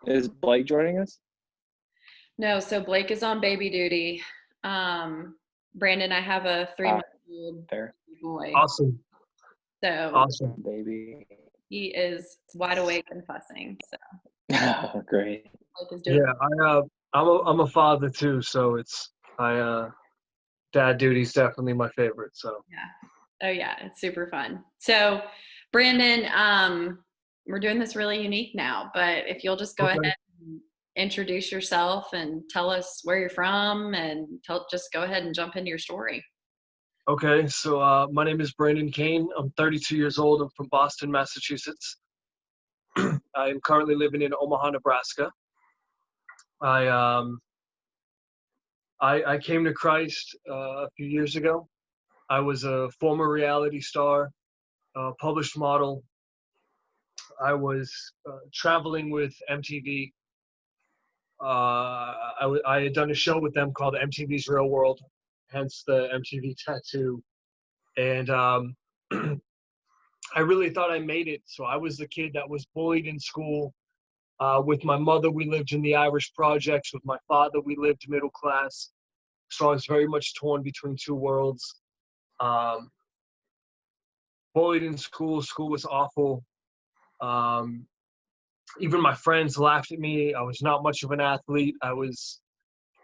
Is Blake joining us? No, so Blake is on baby duty. Brandon, I have a Ah, 3-month-old there. boy, Awesome. so Awesome. Baby. he is wide awake and fussing. So Great. Blake is doing Yeah, I'm a father too, so dad duty's definitely my favorite. So yeah. Oh yeah, it's super fun. So Brandon, we're doing this really unique now, but if you'll just go ahead okay. and introduce yourself and tell us where you're from and just go ahead and jump into your story. Okay, so my name is Brandon Kane. I'm 32 years old. I'm from Boston, Massachusetts. I am currently living in Omaha, Nebraska. I um I came to Christ a few years ago. I was a former reality star, published model. I was traveling with MTV. I had done a show with them called MTV's Real World, hence the MTV tattoo. And I really thought I made it. So I was the kid that was bullied in school. With my mother, we lived in the Irish projects. With my father, we lived middle class. So I was very much torn between two worlds. Um, Bullied in school. School was awful. Um, Even my friends laughed at me. I was not much of an athlete. I was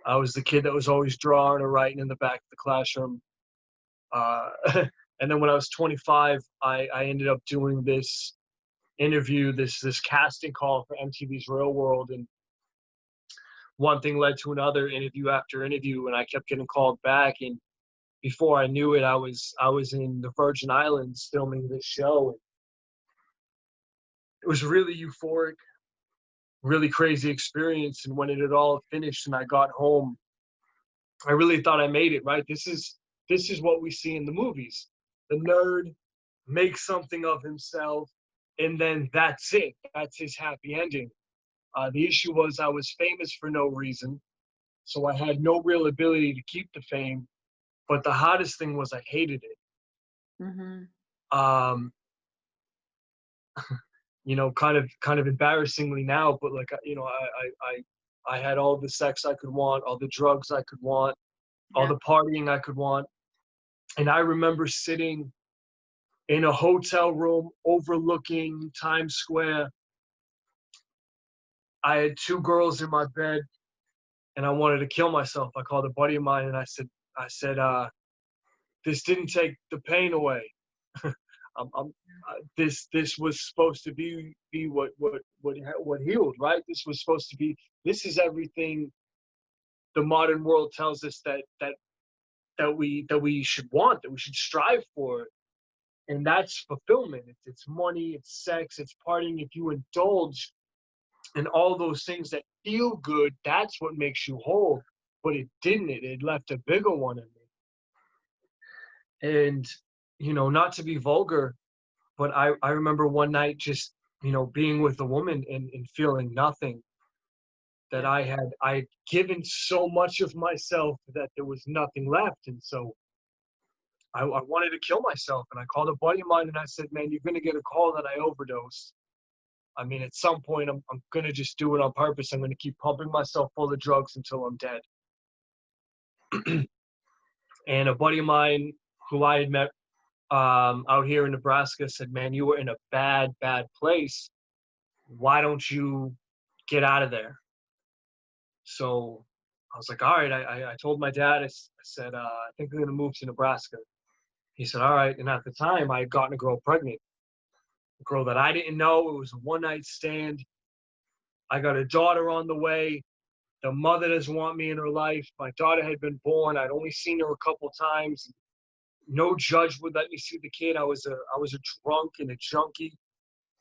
the kid that was always drawing or writing in the back of the classroom. Uh, and then when I was 25, I ended up doing this interview, this casting call for MTV's Real World, and one thing led to another, interview after interview, and I kept getting called back. And before I knew it, I was in the Virgin Islands filming this show. It was really euphoric, really crazy experience. And when it had all finished and I got home, I really thought I made it. Right, this is what we see in the movies. The nerd makes something of himself, and then that's it. That's his happy ending. The issue was I was famous for no reason, so I had no real ability to keep the fame. But the hottest thing was I hated it. Mm-hmm. Um, kind of embarrassingly now, but like I had all the sex I could want, all the drugs I could want, all Yeah. the partying I could want. And I remember sitting in a hotel room overlooking Times Square. I had two girls in my bed, and I wanted to kill myself. I called a buddy of mine, and I said, this didn't take the pain away. This was supposed to be what healed, right? This was supposed to be. This is everything the modern world tells us that we should want, that we should strive for, and that's fulfillment. It's money, it's sex, it's partying. If you indulge in all those things that feel good, that's what makes you whole. But it didn't. It left a bigger one in me. And not to be vulgar, but I remember one night just being with a woman and feeling nothing. That Yeah. I had given so much of myself that there was nothing left. And so I wanted to kill myself. And I called a buddy of mine and I said, man, you're gonna get a call that I overdosed. I mean, at some point I'm gonna just do it on purpose. I'm gonna keep pumping myself full of drugs until I'm dead. And a buddy of mine who I had met out here in Nebraska said, man, you were in a bad place. Why don't you get out of there? So I was like, all right. I told my dad, I said, I think I'm going to move to Nebraska. He said, all right. And at the time, I had gotten a girl pregnant, a girl that I didn't know. It was a one night stand. I got a daughter on the way. The mother doesn't want me in her life. My daughter had been born. I'd only seen her a couple times. No judge would let me see the kid. I was a drunk and a junkie,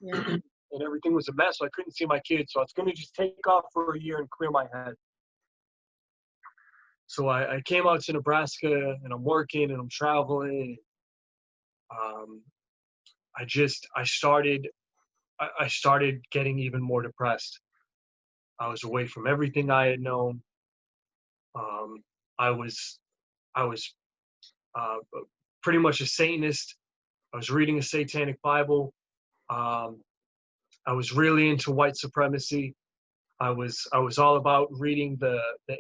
Yeah. and everything was a mess. So I couldn't see my kid. So I was going to just take off for a year and clear my head. So I came out to Nebraska, and I'm working and I'm traveling. Um, I started getting even more depressed. I was away from everything I had known. Um, I was I was uh, pretty much a Satanist. I was reading a satanic Bible. Um, I was really into white supremacy. I was all about reading the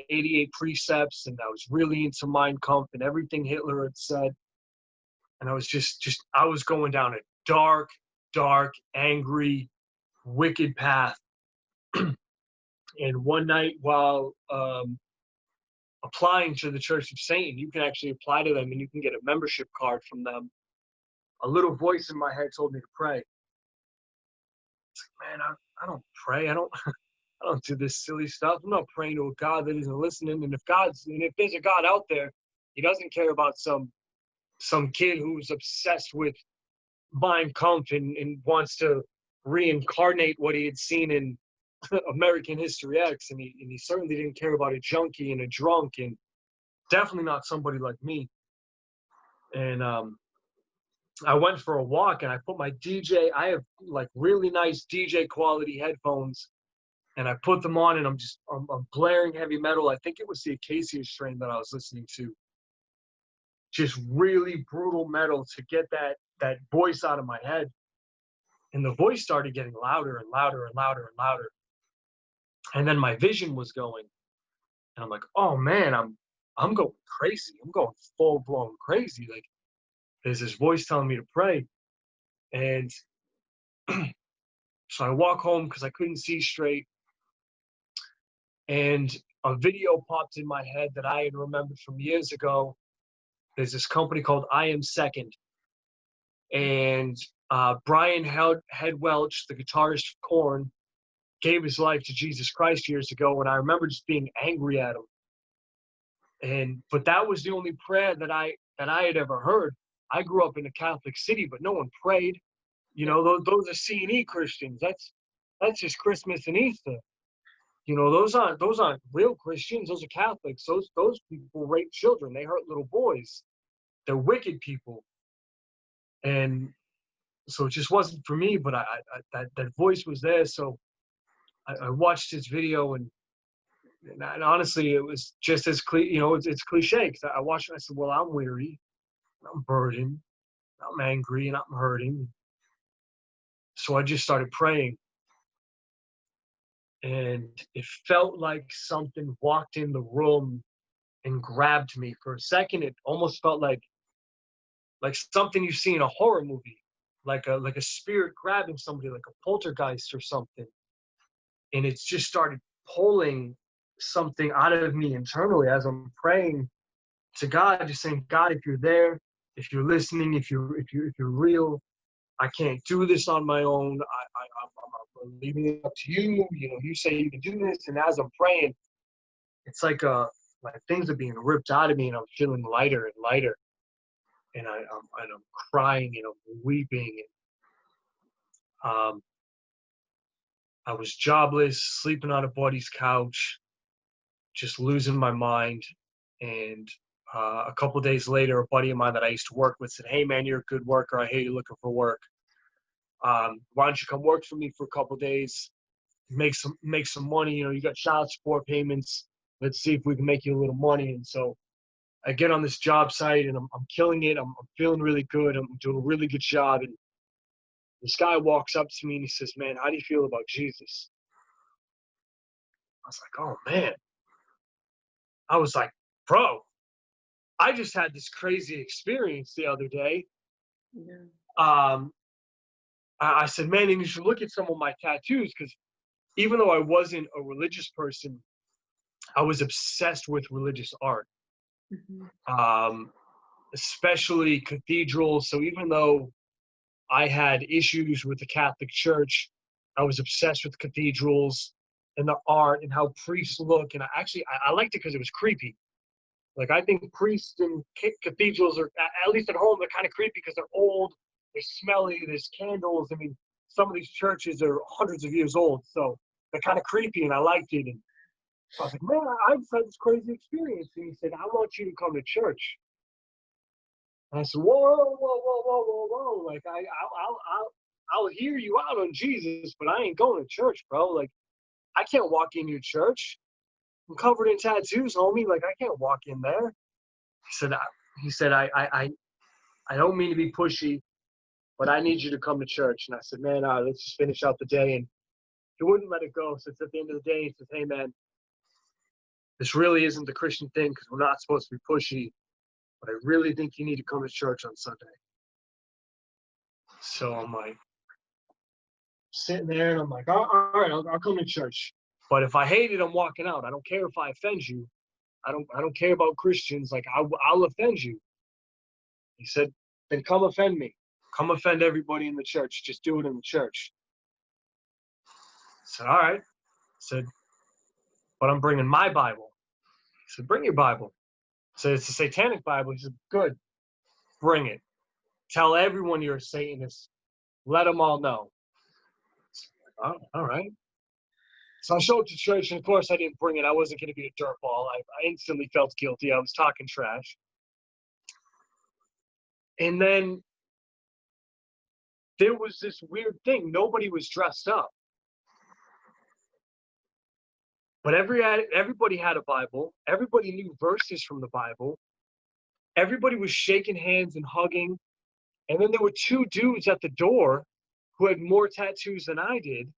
88 precepts, and I was really into Mein Kampf and everything Hitler had said. And I was I was going down a dark, angry, wicked path. And one night while applying to the Church of Satan, you can actually apply to them and you can get a membership card from them. A little voice in my head told me to pray. It's like, man, I don't pray. I don't do this silly stuff. I'm not praying to a God that isn't listening. And if there's a God out there, he doesn't care about some kid who's obsessed with Mein Kampf and wants to reincarnate what he had seen in American History X, and he certainly didn't care about a junkie and a drunk, and definitely not somebody like me. And I went for a walk, and I put my I have like really nice DJ quality headphones, and I put them on, and I'm blaring heavy metal. I think it was the Acacia strain that I was listening to. Just really brutal metal to get that voice out of my head. And the voice started getting louder and louder and louder and louder. And then my vision was going. And I'm like, oh man, I'm going crazy. I'm going full blown crazy. Like, there's this voice telling me to pray. And so I walk home because I couldn't see straight. And a video popped in my head that I had remembered from years ago. There's this company called I Am Second. And Brian Head-Welch, the guitarist of Korn, gave his life to Jesus Christ years ago, and I remember just being angry at him. But that was the only prayer that I had ever heard. I grew up in a Catholic city, but no one prayed. You know, those are C&E Christians. That's just Christmas and Easter. You know, those aren't real Christians. Those are Catholics. Those people rape children. They hurt little boys. They're wicked people. And so it just wasn't for me, but that voice was there. So I watched his video, and honestly, it was just as it's cliche. Because I watched it, and I said, well, I'm weary, I'm burdened, I'm angry, and I'm hurting. So I just started praying, and it felt like something walked in the room and grabbed me. For a second, it almost felt like something you see in a horror movie, like a spirit grabbing somebody, like a poltergeist or something. And it's just started pulling something out of me internally as I'm praying to God, just saying, God, if you're there, if you're listening, if you're real, I can't do this on my own. I'm leaving it up to you. You know, you say you can do this. And as I'm praying, it's like things are being ripped out of me, and I'm feeling lighter and lighter. And I'm crying, and I'm weeping. And I was jobless, sleeping on a buddy's couch, just losing my mind. And a couple of days later, a buddy of mine that I used to work with said, hey man, you're a good worker. I hear you're looking for work. Why don't you come work for me for a couple of days, make some money? You know, you got child support payments. Let's see if we can make you a little money. And so I get on this job site, and I'm killing it. I'm feeling really good. I'm doing a really good job. And this guy walks up to me and he says, man, how do you feel about Jesus? I was like, oh man. I was like, bro, I just had this crazy experience the other day. Yeah. I said, man, and you should look at some of my tattoos, because even though I wasn't a religious person, I was obsessed with religious art. Mm-hmm. Especially cathedrals. So even though I had issues with the Catholic Church, I was obsessed with cathedrals and the art and how priests look. And I liked it because it was creepy. Like, I think priests in cathedrals are, at least at home, they're kind of creepy because they're old, they're smelly, there's candles. I mean, some of these churches are hundreds of years old, so they're kind of creepy, and I liked it. And I was like, man, I just had this crazy experience. And he said, I want you to come to church. And I said, whoa. Like, I'll hear you out on Jesus, but I ain't going to church, bro. Like, I can't walk in your church. I'm covered in tattoos, homie. Like, I can't walk in there. He said, I don't mean to be pushy, but I need you to come to church. And I said, man, let's just finish out the day. And he wouldn't let it go. So it's at the end of the day, he says, hey, man, this really isn't the Christian thing because we're not supposed to be pushy, but I really think you need to come to church on Sunday. So I'm like, sitting there, and I'm like, all right, I'll come to church. But if I hate it, I'm walking out. I don't care if I offend you. I don't care about Christians. Like, I'll offend you. He said, then come offend me. Come offend everybody in the church. Just do it in the church. I said, all right. I said, but I'm bringing my Bible. He said, bring your Bible. I said, it's a satanic Bible. He said, good. Bring it. Tell everyone you're a Satanist. Let them all know. Oh, all right. So I showed up to church, and of course I didn't bring it. I wasn't going to be a dirtball. I instantly felt guilty. I was talking trash. And then there was this weird thing. Nobody was dressed up. But everybody had a Bible. Everybody knew verses from the Bible. Everybody was shaking hands and hugging. And then there were two dudes at the door who had more tattoos than I did.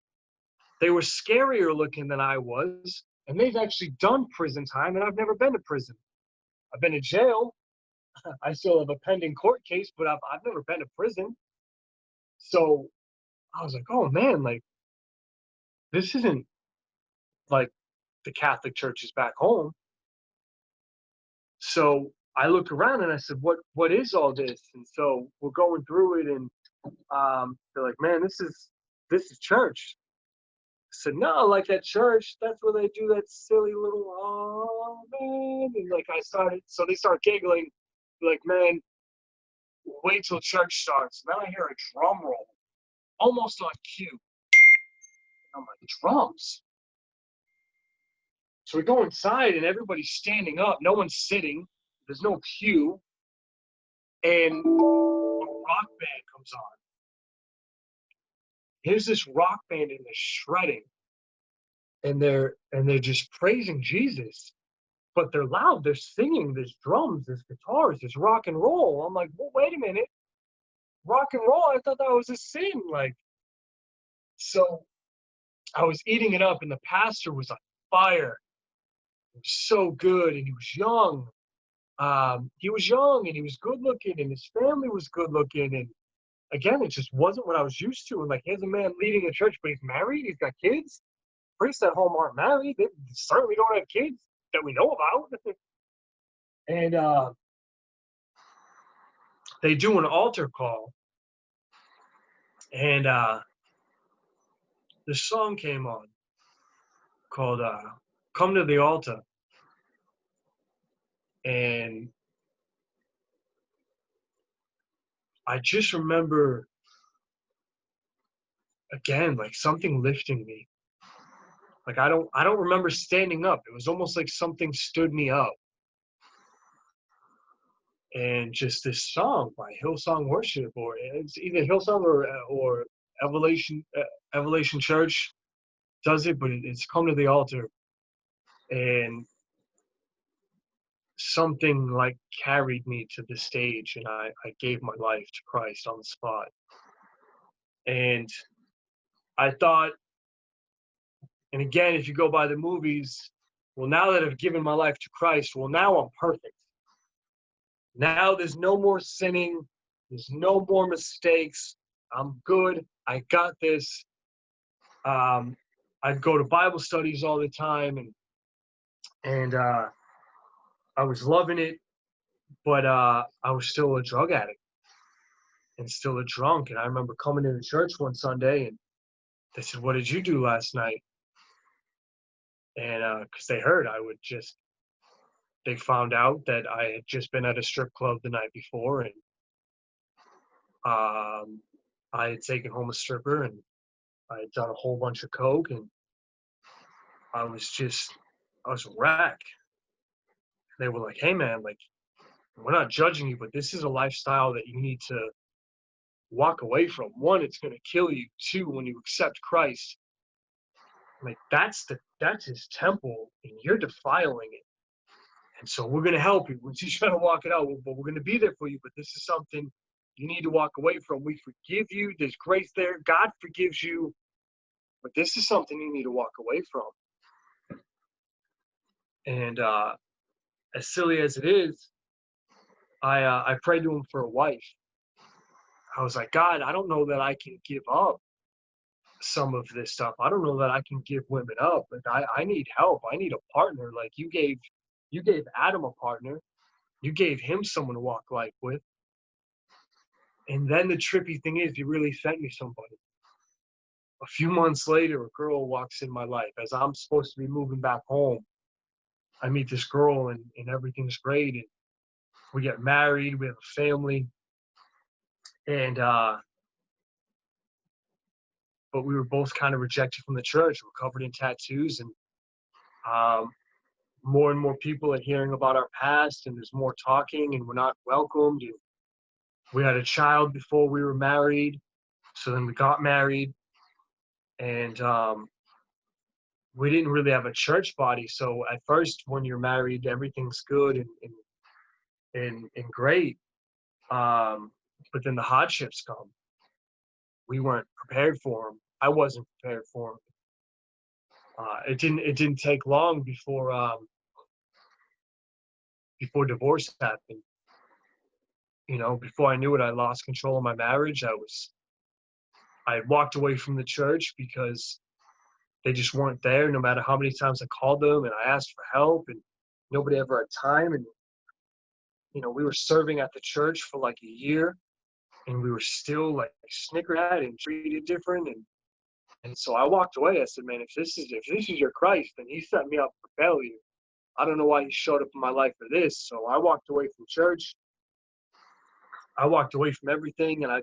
They were scarier looking than I was. And they've actually done prison time, and I've never been to prison. I've been to jail. I still have a pending court case, but I've never been to prison. So I was like, oh man, like, this isn't like the Catholic churches back home. So I looked around and I said, what is all this? And so we're going through it, and they're like, man, this is church. I said, no, like at church, that's where they do that silly little, oh man. And like so they start giggling, like, man, wait till church starts. Then I hear a drum roll, almost on cue. And I'm like, drums? So we go inside, and everybody's standing up. No one's sitting. There's no pew. And a rock band comes on. Here's this rock band, and they're shredding. And they're just praising Jesus. But they're loud. They're singing. There's drums. There's guitars. There's rock and roll. I'm like, well, wait a minute. Rock and roll? I thought that was a sin. Like, so I was eating it up, and the pastor was on fire. He was so good, and he was young. He was young, and he was good looking, and his family was good looking. And again, it just wasn't what I was used to. And like, here's a man leading a church, but he's married. He's got kids. Priests at home aren't married. They certainly don't have kids that we know about. And they do an altar call, and this song came on called Come to the Altar. And I just remember, again, like something lifting me. Like I don't remember standing up. It was almost like something stood me up. And just this song by Hillsong Worship, or it's either Hillsong or Evolution Church does it, but it's Come to the Altar. And something like carried me to the stage, and I gave my life to Christ on the spot. And I thought, and again, if you go by the movies, well, now that I've given my life to Christ, well, now I'm perfect. Now there's no more sinning. There's no more mistakes. I'm good. I got this. I'd go to Bible studies all the time, and I was loving it, but I was still a drug addict and still a drunk. And I remember coming into church one Sunday, and they said, "What did you do last night?" And because they heard they found out that I had just been at a strip club the night before, and I had taken home a stripper, and I had done a whole bunch of coke, and I was a wreck. They were like, "Hey man, like, we're not judging you, but this is a lifestyle that you need to walk away from. One, it's going to kill you. Two, when you accept Christ, like that's his temple, and you're defiling it. And so we're going to help you. We're just trying to walk it out, but we're going to be there for you. But this is something you need to walk away from. We forgive you. There's grace there. God forgives you. but this is something you need to walk away from. And as silly as it is, I prayed to him for a wife. I was like, God, I don't know that I can give up some of this stuff. I don't know that I can give women up. Like I need help. I need a partner. Like you gave Adam a partner. You gave him someone to walk life with. And then the trippy thing is, you really sent me somebody. A few months later, a girl walks in my life as I'm supposed to be moving back home. I meet this girl and everything's great. And we get married. We have a family. And but we were both kind of rejected from the church. We're covered in tattoos, and more and more people are hearing about our past, and there's more talking, and we're not welcomed. And we had a child before we were married, so then we got married, and we didn't really have a church body. So at first, when you're married, everything's good and great, but then the hardships come. We weren't prepared for them. I wasn't prepared for them. It didn't take long before divorce happened. You know, before I knew it, I lost control of my marriage. I walked away from the church because they just weren't there. No matter how many times I called them and I asked for help, and nobody ever had time. And you know, we were serving at the church for like a year, and we were still like snickered at and treated different. And so I walked away. I said, man, if this is your Christ, then he set me up for failure. I don't know why he showed up in my life for this. So I walked away from church. I walked away from everything, and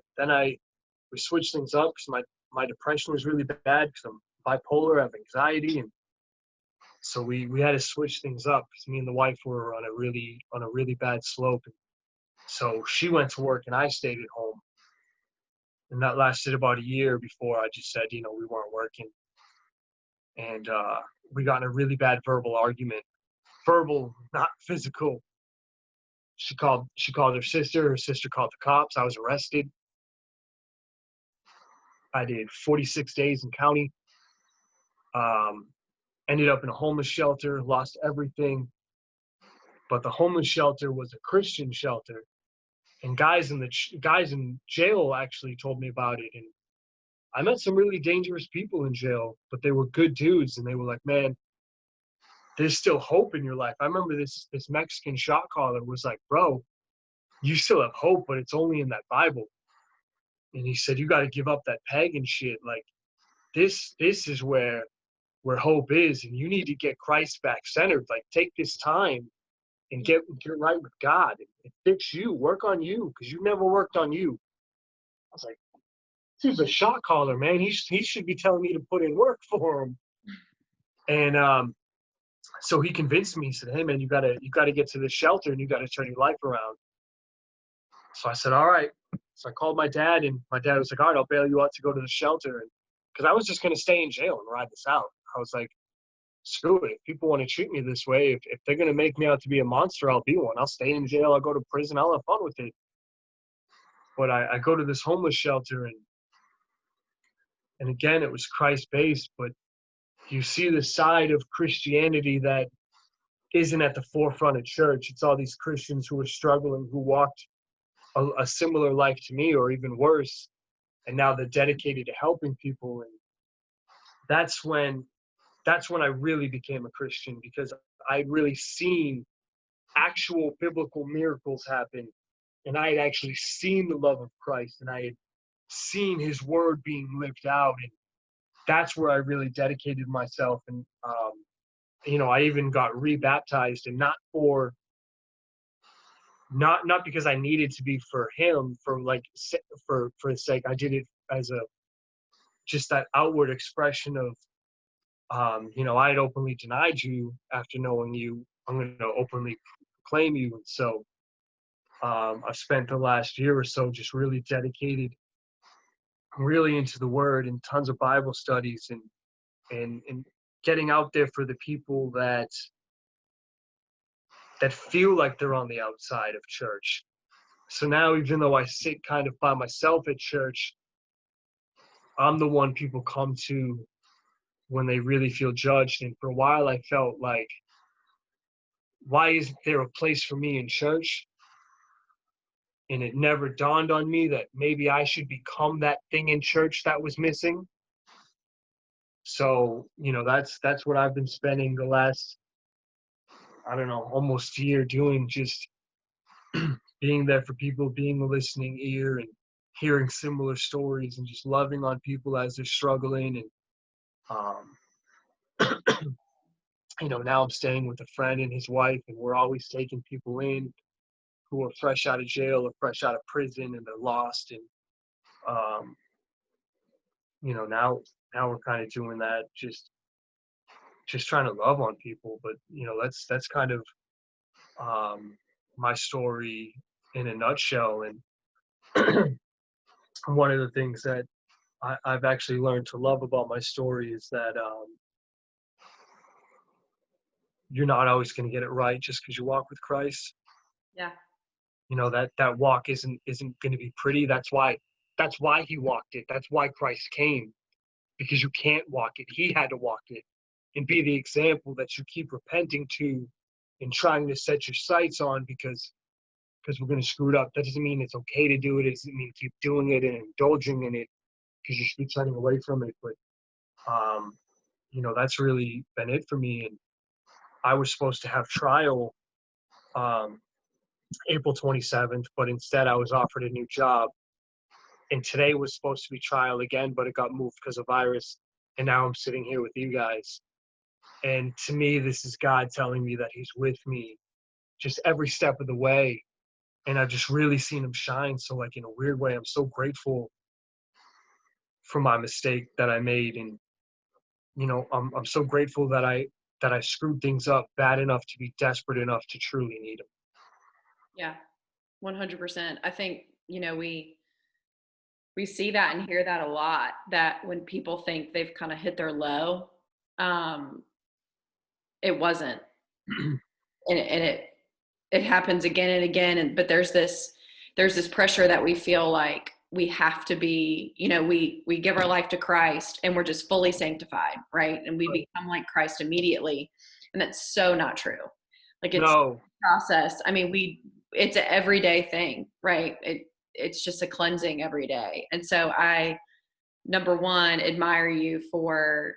we switched things up because my depression was really bad because I'm bipolar, I have anxiety, and so we had to switch things up because me and the wife were on a really bad slope. So she went to work and I stayed at home, and that lasted about a year before I just said, you know, we weren't working, and we got in a really bad verbal argument, not physical. She called her sister called the cops. I was arrested. I did 46 days in county. Ended up in a homeless shelter, lost everything. But the homeless shelter was a Christian shelter, and guys in jail actually told me about it. And I met some really dangerous people in jail, but they were good dudes, and they were like, man, there's still hope in your life. I remember this Mexican shot caller was like, bro, you still have hope, but it's only in that Bible. And he said, you got to give up that pagan shit. Like this is where hope is, and you need to get Christ back centered. Like take this time and get right with God and fix you, work on you, because you never worked on you. I was like, this is a shot caller, man. He should be telling me to put in work for him. And so he convinced me. He said, hey man, you gotta get to this shelter and you gotta turn your life around. So I said, all right. So I called my dad, and my dad was like, all right, I'll bail you out to go to the shelter. And because I was just going to stay in jail and ride this out. I was like, screw it. If people want to treat me this way, if they're going to make me out to be a monster, I'll be one. I'll stay in jail. I'll go to prison. I'll have fun with it. But I go to this homeless shelter, and again, it was Christ-based, but you see the side of Christianity that isn't at the forefront of church. It's all these Christians who are struggling, who walked a similar life to me or even worse, and now they're dedicated to helping people. And that's when I really became a Christian, because I'd really seen actual biblical miracles happen, and I had actually seen the love of Christ, and I had seen his word being lived out. And that's where I really dedicated myself. And you know, I even got rebaptized, and not because I needed to be for him, for the sake. I did it as just that outward expression of, you know, I had openly denied you after knowing you. I'm going to openly proclaim you. And so I've spent the last year or so just really dedicated, really into the word, and tons of Bible studies, and getting out there for the people that feel like they're on the outside of church. So now, even though I sit kind of by myself at church, I'm the one people come to when they really feel judged. And for a while I felt like, why isn't there a place for me in church? And it never dawned on me that maybe I should become that thing in church that was missing. So, that's what I've been spending the last, I don't know, almost year doing, just being there for people, being a listening ear and hearing similar stories and just loving on people as they're struggling. And, now I'm staying with a friend and his wife, and we're always taking people in who are fresh out of jail or fresh out of prison and they're lost. And, um, now we're kind of doing that, just trying to love on people. But, that's kind of my story in a nutshell. And one of the things that I've actually learned to love about my story is that you're not always going to get it right just because you walk with Christ. Yeah. That walk isn't going to be pretty. That's why he walked it. That's why Christ came, because you can't walk it. He had to walk it and be the example that you keep repenting to and trying to set your sights on, because we're going to screw it up. That doesn't mean it's okay to do it. It doesn't mean keep doing it and indulging in it because you should be turning away from it. But, that's really been it for me. And I was supposed to have trial April 27th, but instead I was offered a new job. And today was supposed to be trial again, but it got moved because of virus. And now I'm sitting here with you guys. And to me, this is God telling me that he's with me just every step of the way. And I've just really seen him shine. So, like, in a weird way, I'm so grateful for my mistake that I made. And, I'm so grateful that I screwed things up bad enough to be desperate enough to truly need him. Yeah, 100%. I think, we see that and hear that a lot, that when people think they've kind of hit their low, it wasn't. And it happens again and again. But there's this pressure that we feel like we have to be, we give our life to Christ and we're just fully sanctified, right? And we become like Christ immediately. And that's so not true. Like, it's a process. I mean, it's an everyday thing, right? It's just a cleansing every day. And so I, number one, admire you for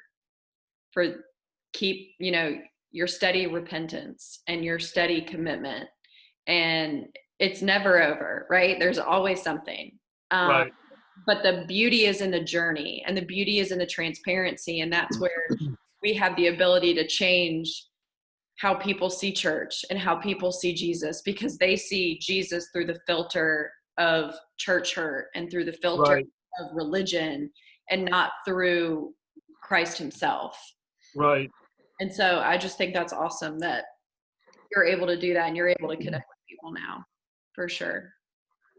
keep, your steady repentance and your steady commitment. And it's never over, right? There's always something. Right. But the beauty is in the journey, and the beauty is in the transparency. And that's where we have the ability to change how people see church and how people see Jesus, because they see Jesus through the filter of church hurt and through the filter of religion, and not through Christ himself. Right. And so I just think that's awesome that you're able to do that and you're able to connect with people now, for sure.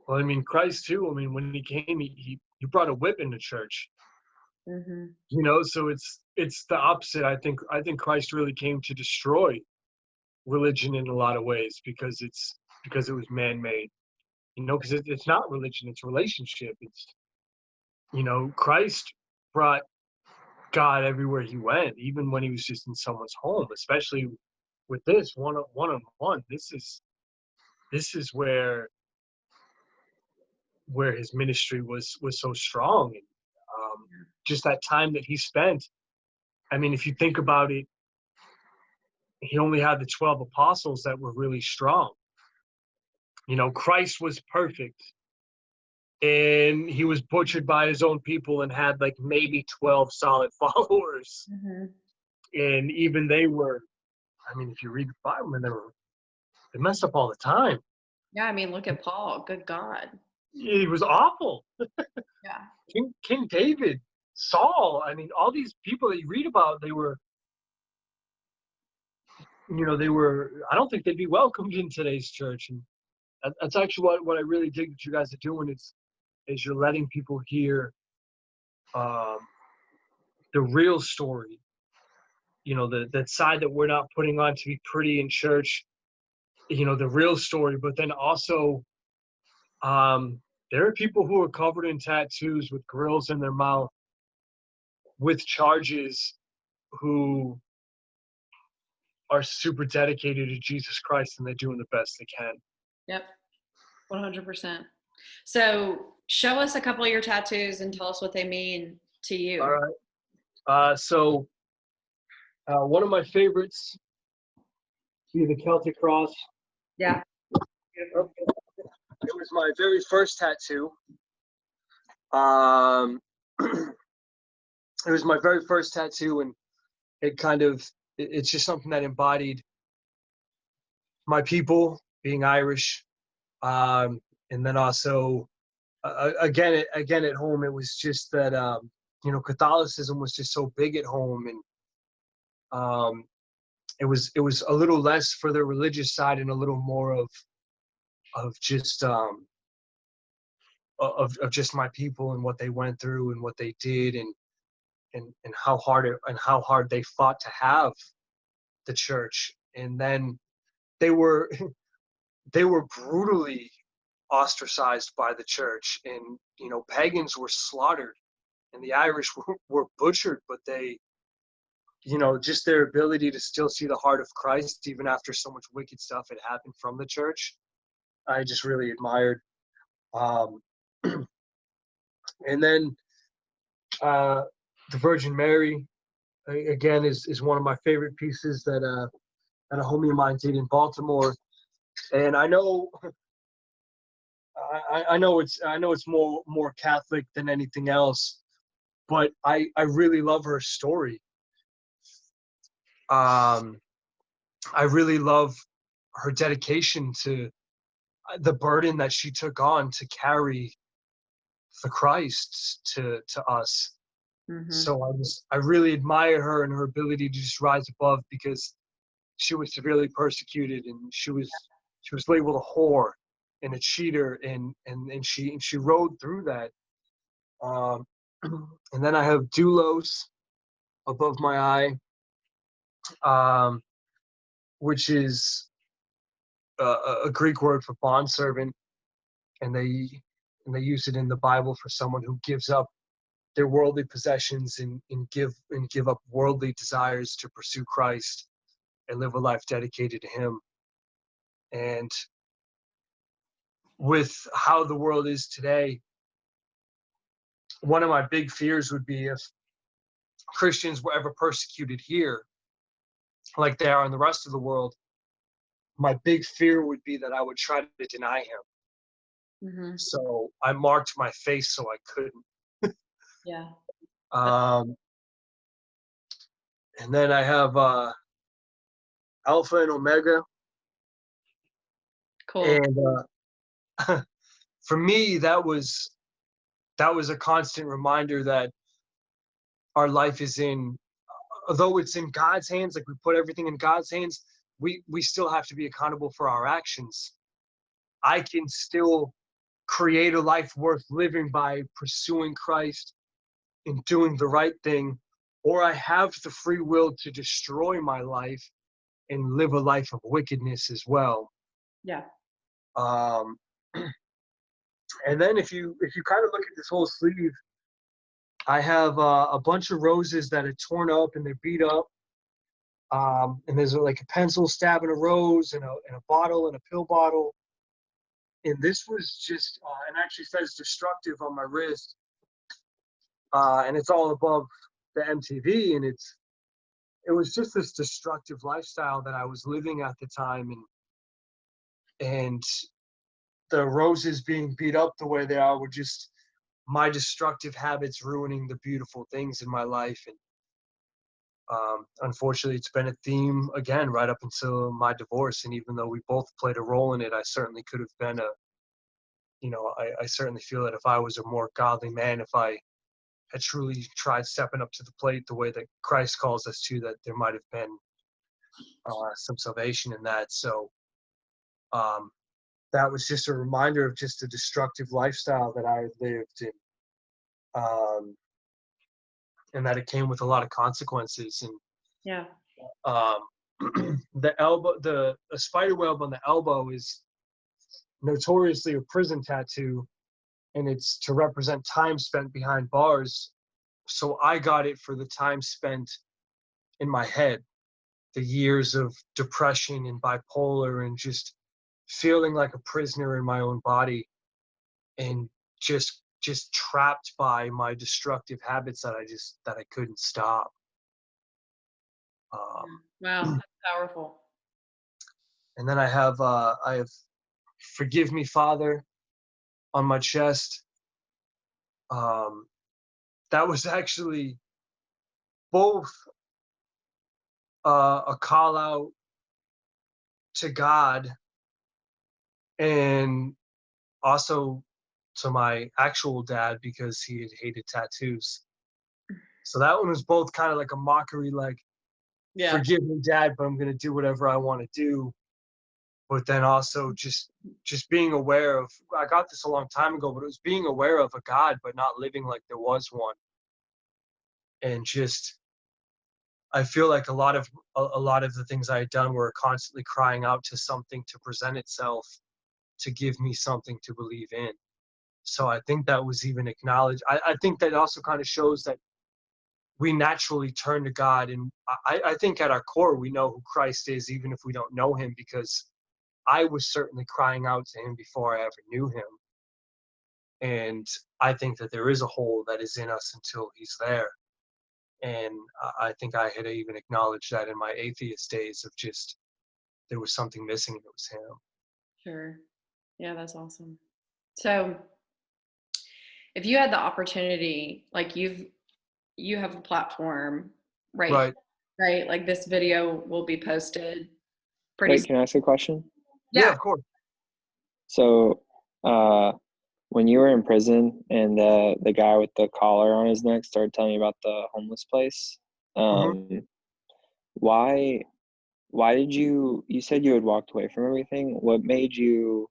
Well, I mean, Christ too. I mean, when he came, he brought a whip into church. Mm-hmm. So it's the opposite. I think Christ really came to destroy religion in a lot of ways, because it was man-made. Because it's not religion, it's relationship. It's Christ brought God everywhere he went, even when he was just in someone's home, especially with this one-on-one. This is where his ministry was so strong. And just that time that he spent, I mean, if you think about it, he only had the 12 apostles that were really strong. Christ was perfect, and he was butchered by his own people and had like maybe 12 solid followers. Mm-hmm. And even they were, I mean, if you read the Bible, they messed up all the time. Yeah, I mean, look at Paul. Good God. He was awful. Yeah. King David, Saul, I mean, all these people that you read about, they were, I don't think they'd be welcomed in today's church. And that's actually what I really dig that you guys are doing, is you're letting people hear the real story, that side that we're not putting on to be pretty in church, the real story. But then also, there are people who are covered in tattoos with grills in their mouth, with charges, who are super dedicated to Jesus Christ, and they're doing the best they can. Yep. 100%. So show us a couple of your tattoos and tell us what they mean to you. All right. So one of my favorites be the Celtic cross. Yeah. It was my very first tattoo. It was my very first tattoo, and it's just something that embodied my people, being Irish, and then also again at home, it was just that Catholicism was just so big at home, and it was a little less for the religious side and a little more of just of just my people and what they went through and what they did, and how hard they fought to have the church. And then they were brutally ostracized by the church, and pagans were slaughtered and the Irish were butchered, but they, just their ability to still see the heart of Christ even after so much wicked stuff had happened from the church, I just really admired. And then the Virgin Mary, again, is one of my favorite pieces that a homie of mine did in Baltimore. And I know it's more Catholic than anything else, but I really love her story. I really love her dedication to the burden that she took on to carry the Christ to us. Mm-hmm. So I really admire her and her ability to just rise above, because she was severely persecuted, and she was labeled a whore and a cheater, and she rode through that. And then I have doulos above my eye, which is a Greek word for bondservant, and they use it in the Bible for someone who gives up their worldly possessions and give up worldly desires to pursue Christ and live a life dedicated to Him. And with how the world is today, one of my big fears would be if Christians were ever persecuted here like they are in the rest of the world. My big fear would be that I would try to deny Him. Mm-hmm. So I marked my face so I couldn't. Yeah. And then I have Alpha and Omega. Cool. And for me, that was a constant reminder that our life is although it's in God's hands, like we put everything in God's hands, we still have to be accountable for our actions. I can still create a life worth living by pursuing Christ and doing the right thing, or I have the free will to destroy my life and live a life of wickedness as well. Yeah. And then if you kind of look at this whole sleeve, I have a bunch of roses that are torn up and they're beat up. And there's like a pencil stabbing a rose and a bottle and a pill bottle. And this was just, and actually says destructive on my wrist. And it's all above the MTV, and it was just this destructive lifestyle that I was living at the time, and the roses being beat up the way they are were just my destructive habits ruining the beautiful things in my life. And unfortunately, it's been a theme again right up until my divorce. And even though we both played a role in it, I certainly could have been I certainly feel that if I was a more godly man, if I had truly tried stepping up to the plate the way that Christ calls us to, that there might have been some salvation in that. So that was just a reminder of just a destructive lifestyle that I lived in, and that it came with a lot of consequences. And Yeah. the spider web on the elbow is notoriously a prison tattoo, and it's to represent time spent behind bars. So I got it for the time spent in my head, the years of depression and bipolar and just feeling like a prisoner in my own body, and just trapped by my destructive habits that I couldn't stop. Wow, that's powerful. And then I have "Forgive Me, Father" on my chest. Um, that was actually both a call out to God and also to my actual dad, because he had hated tattoos. So that one was both kind of like a mockery, like, Yeah. forgive me, Dad, but I'm gonna do whatever I want to do. But then also just being aware of, I got this a long time ago, but it was being aware of a God, but not living like there was one. And just, I feel like a lot of the things I had done were constantly crying out to something to present itself to give me something to believe in. So I think that was even acknowledged. I think that also kind of shows that we naturally turn to God. And I think at our core, we know who Christ is, even if we don't know him, because I was certainly crying out to him before I ever knew him. And I think that there is a hole that is in us until he's there. And I think I had even acknowledged that in my atheist days, of just, there was something missing and it was him. Sure. Yeah, that's awesome. So if you had the opportunity, like you have a platform, right? Right. Right? Like this video will be posted pretty Wait, can I ask a question? Yeah, Yeah. of course. So, when you were in prison and the guy with the collar on his neck started telling you about the homeless place, Hmm. why did you said you had walked away from everything? What made you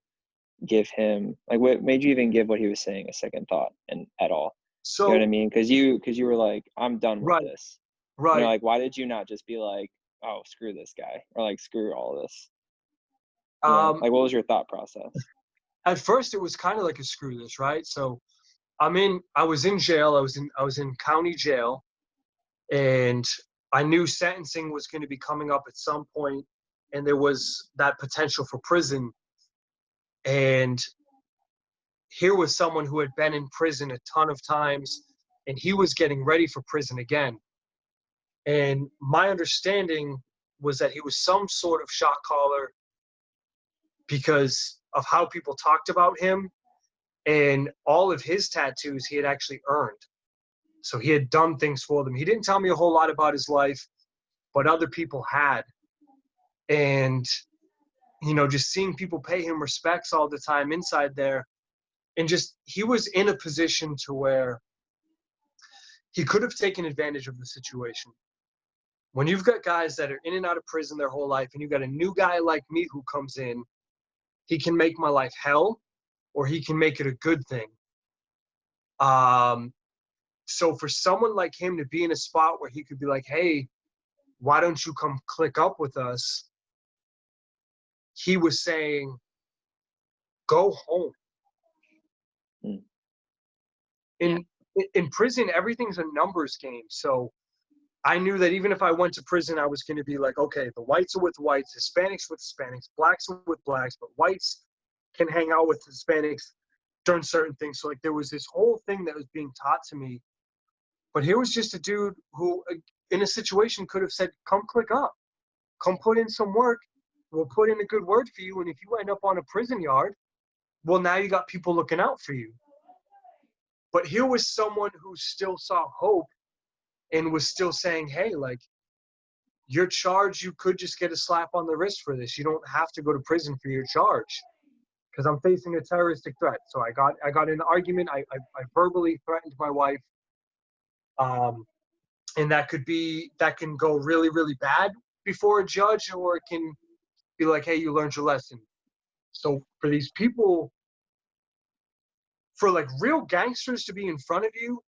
give him, like, what made you even give what he was saying a second thought and at all? You know what I So, mean? Because you were like, I'm done with right, this. right. Like, why did you not just be like, oh, screw this guy, or like, screw all of this? Um, Like, what was your thought process? at first it was kind of like a screw this, right? So I was in jail. I was in county jail, and I knew sentencing was going to be coming up at some point, and there was that potential for prison. And here was someone who had been in prison a ton of times, and he was getting ready for prison again. And my understanding was that he was some sort of shot caller because of how people talked about him, and all of his tattoos he had actually earned. So he had done things for them. He didn't tell me a whole lot about his life, but other people had. And, just seeing people pay him respects all the time inside there. And just, he was in a position to where he could have taken advantage of the situation. When you've got guys that are in and out of prison their whole life, and you've got a new guy like me who comes in, he can make my life hell, or he can make it a good thing. So for someone like him to be in a spot where he could be like, hey, why don't you come click up with us? He was saying, go home. Mm. In prison, everything's a numbers game. So I knew that even if I went to prison, I was going to be like, okay, the whites are with whites, Hispanics with Hispanics, blacks are with blacks, but whites can hang out with Hispanics during certain things. So like there was this whole thing that was being taught to me. But here was just a dude who, in a situation, could have said, come click up, come put in some work. We'll put in a good word for you. And if you end up on a prison yard, well, now you got people looking out for you. But here was someone who still saw hope and was still saying, hey, like, you're charged, you could just get a slap on the wrist for this. You don't have to go to prison for your charge, because I'm facing a terroristic threat. So I got in an argument. I verbally threatened my wife. And that can go really, really bad before a judge, or it can be like, hey, you learned your lesson. So for these people, for like real gangsters to be in front of you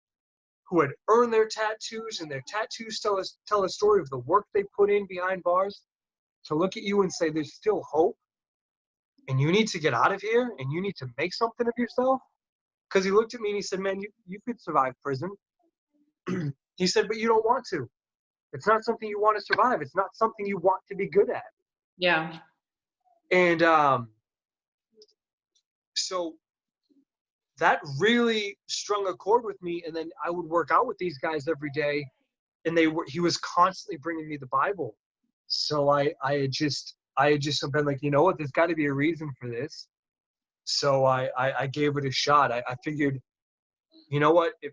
who had earned their tattoos, and their tattoos tell a story of the work they put in behind bars, to look at you and say there's still hope and you need to get out of here and you need to make something of yourself. Because he looked at me and he said, man, you could survive prison. He said, but you don't want to. It's not something you want to survive. It's not something you want to be good at. Yeah. And so that really strung a chord with me. And then I would work out with these guys every day, and he was constantly bringing me the Bible. So I had just been like, you know what, there's got to be a reason for this. So I gave it a shot. I figured, you know what, if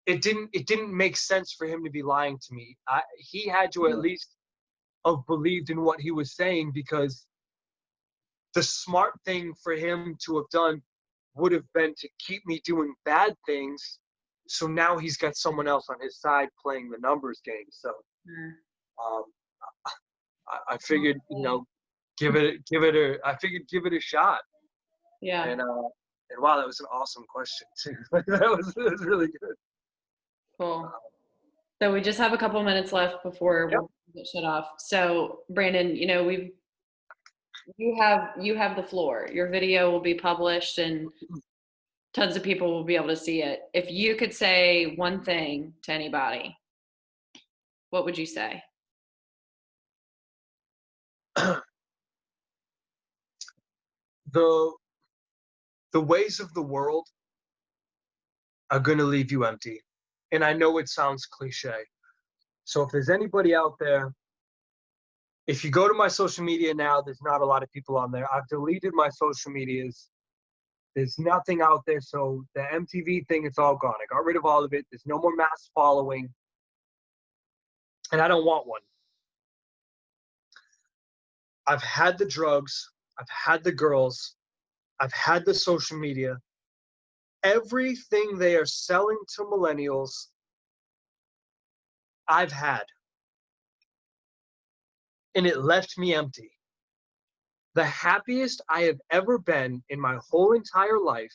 it didn't make sense for him to be lying to me. He had to at least have believed in what he was saying, because the smart thing for him to have done would have been to keep me doing bad things. So now he's got someone else on his side playing the numbers game. So um, I figured, give it a shot. Yeah. And wow, that was an awesome question too. that was really good. Cool. So we just have a couple minutes left before Yep. we'll get shut off. So Brandon, you have the floor. Your video will be published and tons of people will be able to see it. If you could say one thing to anybody, what would you say? The ways of the world are going to leave you empty. And I know it sounds cliche. So if there's anybody out there, if you go to my social media now, there's not a lot of people on there. I've deleted my social medias. There's nothing out there. So the MTV thing, it's all gone. I got rid of all of it. There's no more mass following. And I don't want one. I've had the drugs. I've had the girls. I've had the social media. Everything they are selling to millennials, I've had. And it left me empty. The happiest I have ever been in my whole entire life,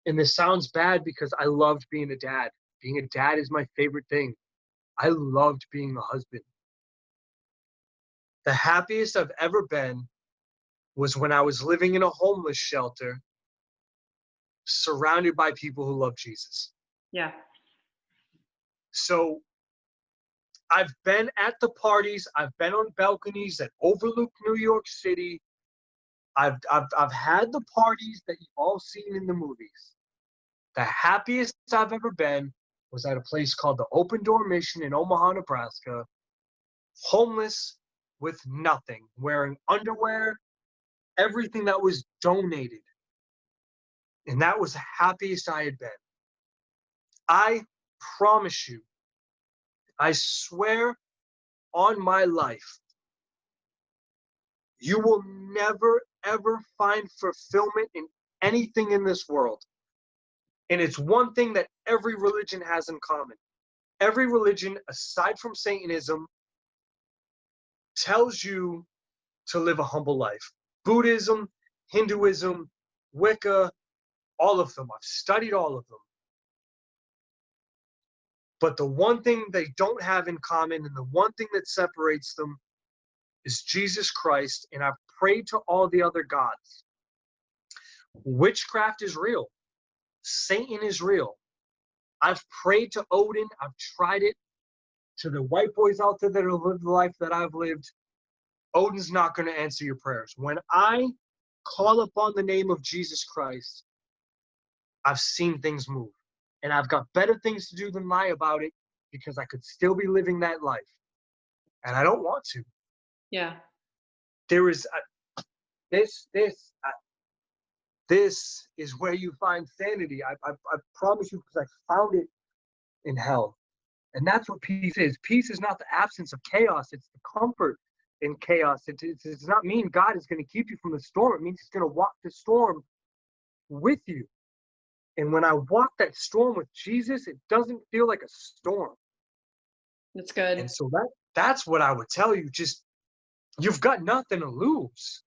and this sounds bad because I loved being a dad. Being a dad is my favorite thing. I loved being a husband. The happiest I've ever been was when I was living in a homeless shelter, surrounded by people who love Jesus. Yeah. So I've been at the parties. I've been on balconies that overlook New York City. I've had the parties that you've all seen in the movies. The happiest I've ever been was at a place called the Open Door Mission in Omaha, Nebraska, homeless with nothing, wearing underwear, everything that was donated. And that was the happiest I had been. I promise you, I swear on my life, you will never, ever find fulfillment in anything in this world. And it's one thing that every religion has in common. Every religion, aside from Satanism, tells you to live a humble life. Buddhism, Hinduism, Wicca, all of them. I've studied all of them. But the one thing they don't have in common, and the one thing that separates them, is Jesus Christ. And I've prayed to all the other gods. Witchcraft is real. Satan is real. I've prayed to Odin. I've tried it. To the white boys out there that have lived the life that I've lived, Odin's not going to answer your prayers. When I call upon the name of Jesus Christ, I've seen things move. And I've got better things to do than lie about it, because I could still be living that life. And I don't want to. Yeah. There is this is where you find sanity. I promise you, because I found it in hell. And that's what peace is. Peace is not the absence of chaos. It's the comfort in chaos. It does not mean God is going to keep you from the storm. It means he's going to walk the storm with you. And when I walk that storm with Jesus, it doesn't feel like a storm. That's good. And so that's what I would tell you. Just, you've got nothing to lose.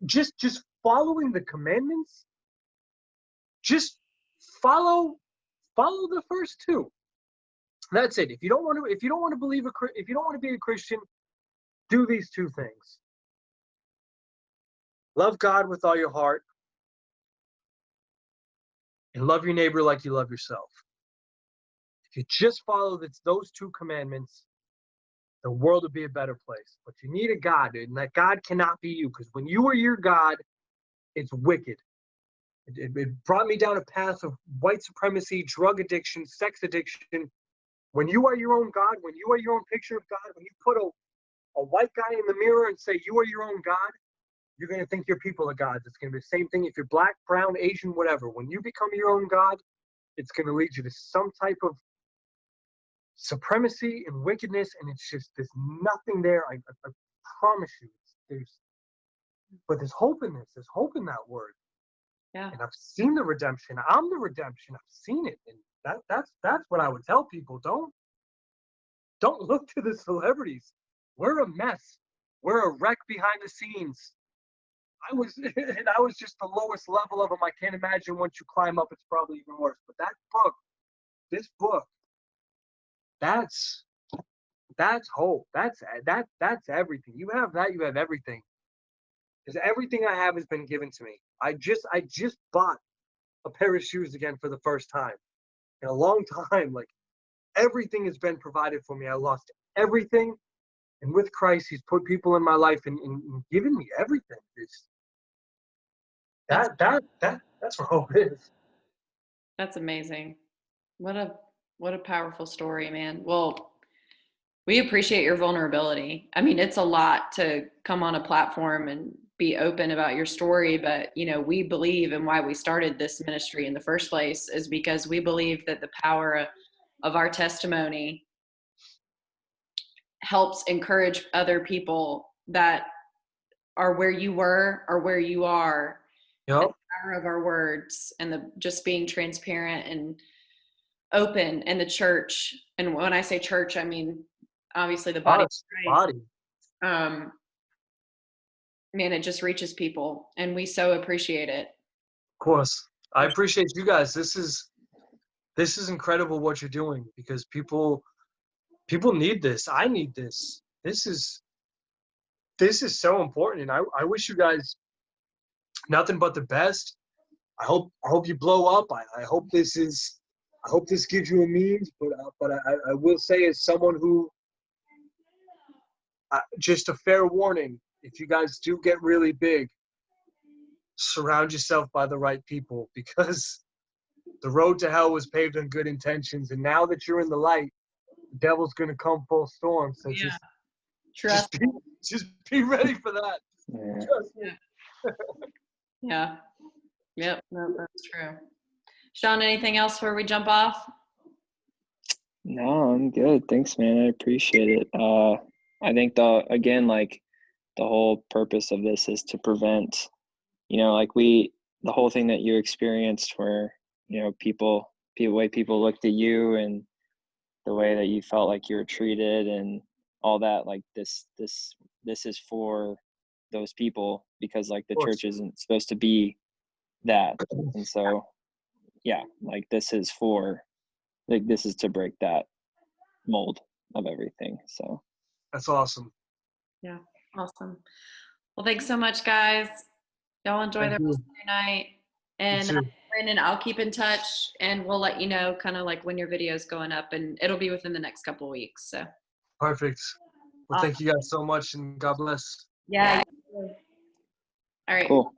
Just following the commandments, just follow the first two. That's it. If you don't want to be a Christian, do these two things. Love God with all your heart. and love your neighbor like you love yourself. If you just follow those 2 commandments, the world would be a better place. But you need a God, dude, and that God cannot be you, because when you are your God, it's wicked. It brought me down a path of white supremacy, drug addiction, sex addiction. When you are your own God, when you are your own picture of God, when you put a white guy in the mirror and say you are your own God, you're going to think your people are gods. It's going to be the same thing if you're black, brown, Asian, whatever. When you become your own God, it's going to lead you to some type of supremacy and wickedness, and it's just, there's nothing there. I promise you. But there's hope in this. There's hope in that word. Yeah. And I've seen the redemption. I'm the redemption. I've seen it. And that's what I would tell people. Don't look to the celebrities. We're a mess. We're a wreck behind the scenes. I was just the lowest level of them. I can't imagine once you climb up, it's probably even worse. But this book, that's hope. That's everything. You have that, you have everything. Because everything I have has been given to me. I just bought a pair of shoes again for the first time in a long time. Like, everything has been provided for me. I lost everything, and with Christ, He's put people in my life and given me everything. That's what hope is. That's amazing. What a powerful story, man. Well, we appreciate your vulnerability. I mean, it's a lot to come on a platform and be open about your story, but we believe, and why we started this ministry in the first place is because we believe that the power of our testimony helps encourage other people that are where you were or where you are. Yep. And the power of our words and the just being transparent and open, and the church. And when I say church, I mean obviously the body of Christ. Man, it just reaches people, and we so appreciate it. Of course. I appreciate you guys. This is incredible what you're doing, because people need this. I need this. This is so important. And I wish you guys nothing but the best. I hope you blow up. I hope this gives you a means, but I will say, as someone who, just a fair warning, if you guys do get really big, surround yourself by the right people, because the road to hell was paved on good intentions. And now that you're in the light, the devil's going to come full storm. So just be ready for that. Yeah. Trust me. Yeah. Yep. No, that's true. Sean, anything else before we jump off? No, I'm good. Thanks, man. I appreciate it. I think the whole purpose of this is to prevent, the whole thing that you experienced where, the way people looked at you and the way that you felt like you were treated and all that, like this is for those people, because like the church isn't supposed to be that. And so, yeah, like this is to break that mold of everything. So That's awesome. Yeah. Awesome. Well, thanks so much, guys. Y'all enjoy the rest of your night. And Brandon, I'll keep in touch, and we'll let you know kind of like when your video is going up, and it'll be within the next couple of weeks. So perfect. Well, Thank you guys so much, and God bless. Yeah. All right. Cool.